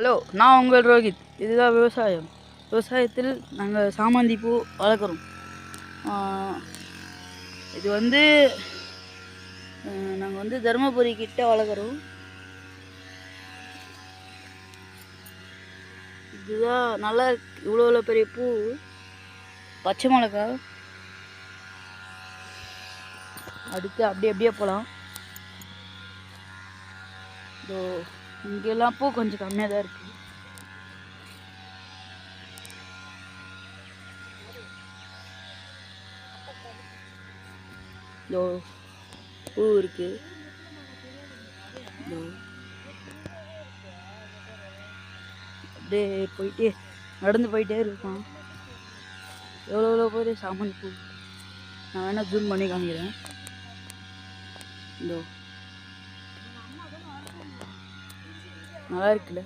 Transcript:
Hello, நான் உங்கள் ரோஹித். இதுதான் விவசாயம். விவசாயத்தில் நாங்கள் சாமந்தி பூ வளர்க்குறோம். இது வந்து நாங்கள் தருமபுரி கிட்ட வளர்க்குறோம். இதுதான் நல்லா இவ்வளோ பெரிய பூ. பச்சை மிளகா அடுத்து அப்படியே போகலாம். இதோ இங்கெல்லாம் பூ கொஞ்சம் கம்மியாக தான் இருக்குது. இதோ பூ இருக்கு. அப்படியே நடந்து போயிட்டே இருப்பான். எவ்வளோ பேர் சாமந்தி பூ. நான் வேணா ஜூம் பண்ணி காமிக்கிறேன். இதோ நல்லா இருக்குல்ல.